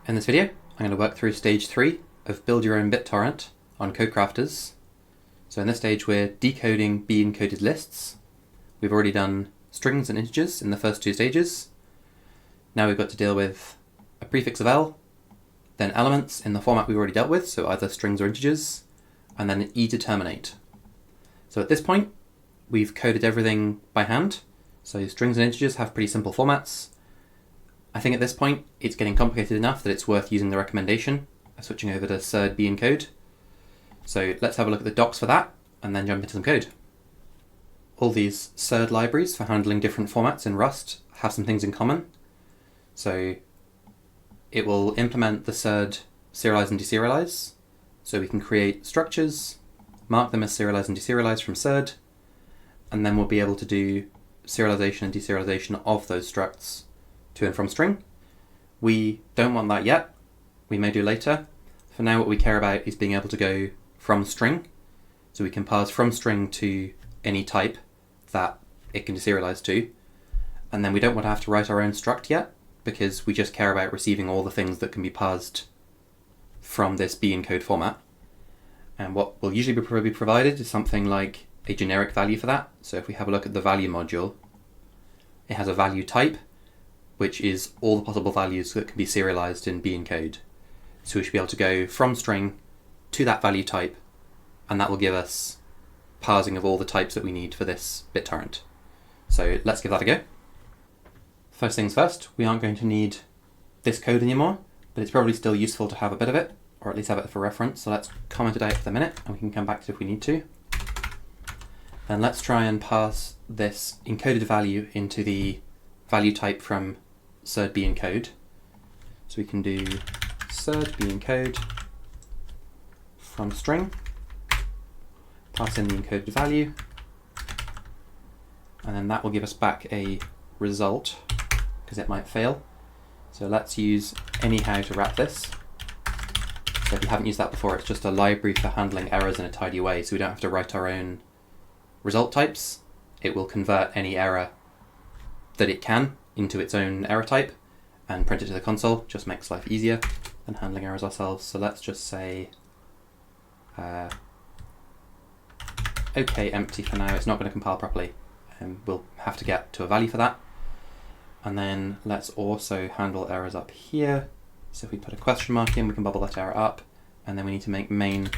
In this video, I'm going to work through stage 3 of Build Your Own BitTorrent on CodeCrafters. So in this stage we're decoding B-encoded lists. We've already done strings and integers in the first two stages. Now we've got to deal with a prefix of L, then elements in the format we've already dealt with, so either strings or integers, and then an E to terminate. So at this point, we've coded everything by hand. So strings and integers have pretty simple formats. I think at this point, it's getting complicated enough that it's worth using the recommendation of switching over to surd B-encode. So let's have a look at the docs for that, and then jump into some code. All these surd libraries for handling different formats in Rust have some things in common. So it will implement the surd serialize and deserialize. So we can create structures, mark them as serialize and deserialize from surd, and then we'll be able to do serialization and deserialization of those structs to and from string. We don't want that yet. We may do later. For now, what we care about is being able to go from string. So we can parse from string to any type that it can deserialize to. And then we don't want to have to write our own struct yet, because we just care about receiving all the things that can be parsed from this B-encode format. And what will usually be provided is something like a generic value for that. So if we have a look at the value module, it has a value type, which is all the possible values that can be serialized in B-encode. So we should be able to go from string to that value type, and that will give us parsing of all the types that we need for this BitTorrent. So let's give that a go. First things first, we aren't going to need this code anymore, but it's probably still useful to have a bit of it, or at least have it for reference. So let's comment it out for the minute, and we can come back to it if we need to. Then let's try and pass this encoded value into the value type from surd B-encode. So we can do surd B-encode from string, pass in the encoded value, and then that will give us back a result, because it might fail. So let's use anyhow to wrap this. So if you haven't used that before, it's just a library for handling errors in a tidy way, so we don't have to write our own result types. It will convert any error that it can into its own error type and print it to the console. Just makes life easier than handling errors ourselves. So let's just say OK empty for now. It's not going to compile properly, and we'll have to get to a value for that. And then let's also handle errors up here. So if we put a question mark in, we can bubble that error up, and then we need to make main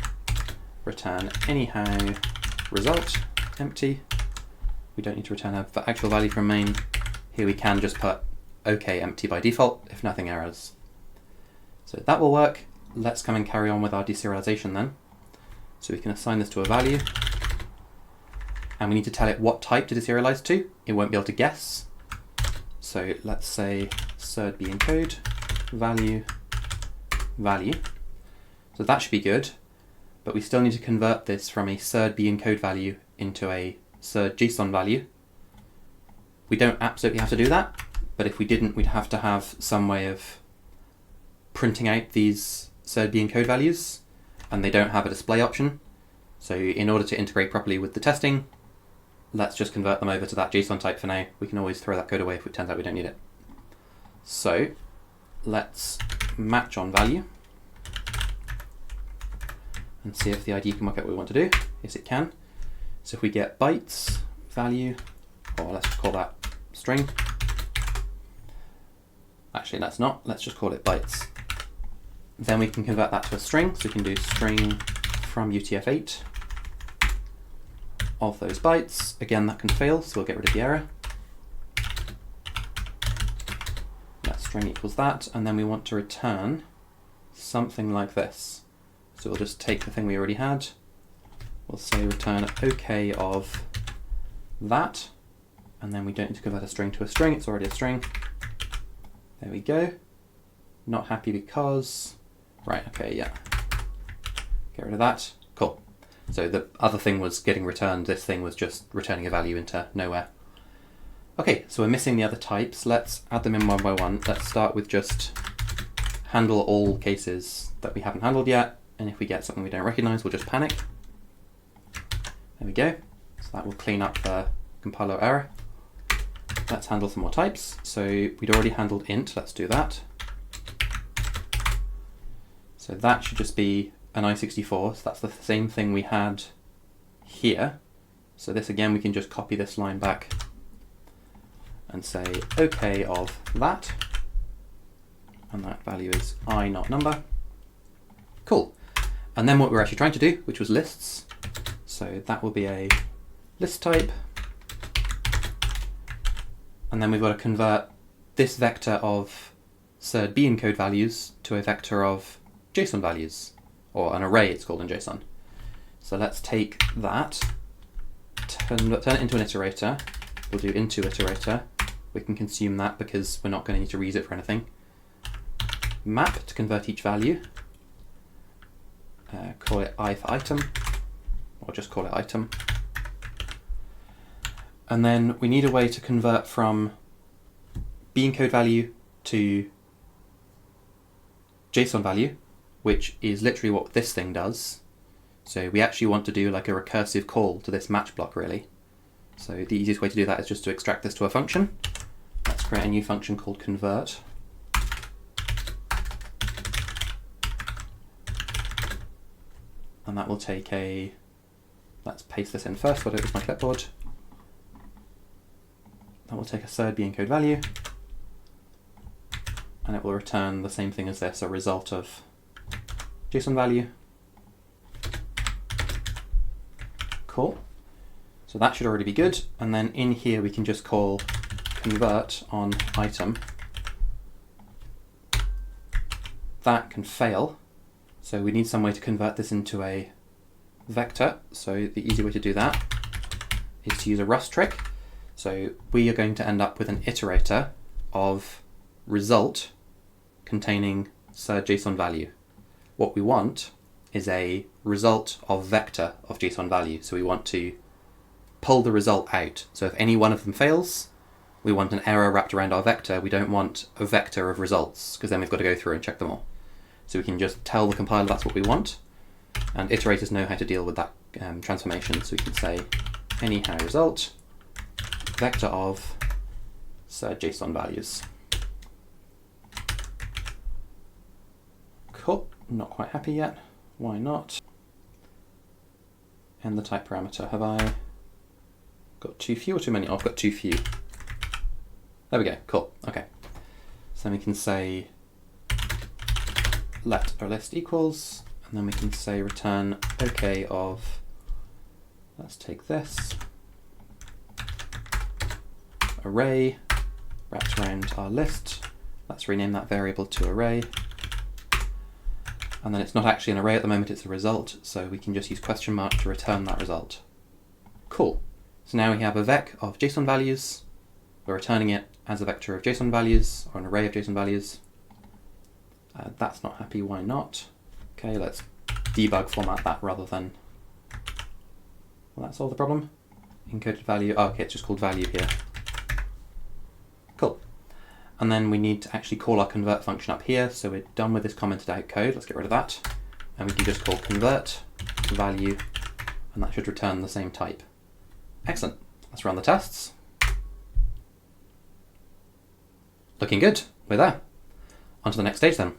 return anyhow result empty. We don't need to return an actual value from main. Here we can just put OK empty by default if nothing errors. So that will work. Let's come and carry on with our deserialization then. So we can assign this to a value, and we need to tell it what type to deserialize to. It won't be able to guess. So let's say surd B-encode value value. So that should be good, but we still need to convert this from a surd B-encode value into a surd JSON value. We don't absolutely have to do that, but if we didn't, we'd have to have some way of printing out these surd B-encode values, and they don't have a display option. So in order to integrate properly with the testing, let's just convert them over to that JSON type for now. We can always throw that code away if it turns out we don't need it. So let's match on value and see if the ID can work out what we want to do. Yes, it can. So if we get bytes value, or let's just call that string. Actually, let's not. Let's just call it bytes. Then we can convert that to a string. So we can do string from UTF-8 of those bytes. Again, that can fail, so we'll get rid of the error. That string equals that, and then we want to return something like this. So we'll just take the thing we already had. We'll say return OK of that, and then we don't need to convert a string to a string, it's already a string. There we go. Not happy because, right, okay, yeah. Get rid of that, cool. So the other thing was getting returned, this thing was just returning a value into nowhere. Okay, so we're missing the other types. Let's add them in one by one. Let's start with just handle all cases that we haven't handled yet, and if we get something we don't recognize, we'll just panic. There we go. So that will clean up the compiler error. Let's handle some more types. So we'd already handled int, let's do that. So that should just be an I64, so that's the same thing we had here. So this again, we can just copy this line back and say OK of that, and that value is I not number. Cool. And then what we're actually trying to do, which was lists, so that will be a list type, and then we've got to convert this vector of surd B encode values to a vector of JSON values, or an array it's called in JSON. So let's take that, turn it into an iterator. We'll do into iterator. We can consume that because we're not going to need to reuse it for anything. Map to convert each value. Call it I for item, or just call it item. And then we need a way to convert from B encode value to JSON value, which is literally what this thing does. So we actually want to do like a recursive call to this match block, really. So the easiest way to do that is just to extract this to a function. Let's create a new function called convert. And that will take a, let's paste this in first, I'll do it with my clipboard. That will take a surd B encode value, and it will return the same thing as this, a result of JSON value. Cool. So that should already be good. And then in here we can just call convert on item. That can fail. So we need some way to convert this into a vector. So the easy way to do that is to use a Rust trick. So we are going to end up with an iterator of result containing surd JSON value. What we want is a result of vector of JSON value. So we want to pull the result out. So if any one of them fails, we want an error wrapped around our vector. We don't want a vector of results, because then we've got to go through and check them all. So we can just tell the compiler that's what we want, and iterators know how to deal with that transformation. So we can say anyhow result vector of surd JSON values. Cool. Not quite happy yet. Why not? And the type parameter. Have I got too few or too many? Oh, I've got too few. There we go. Cool. Okay. So then we can say let our list equals, and then we can say return OK of, let's take this, array wrapped around our list. Let's rename that variable to array. And then it's not actually an array at the moment, it's a result, so we can just use question mark to return that result. Cool. So now we have a vec of JSON values. We're returning it as a vector of JSON values, or an array of JSON values. That's not happy, why not? Okay, let's debug format that rather than, will that solve the problem? Encoded value, oh, okay, it's just called value here. Cool. And then we need to actually call our convert function up here. So we're done with this commented out code. Let's get rid of that. And we can just call convert value, and that should return the same type. Excellent. Let's run the tests. Looking good. We're there. On to the next stage then.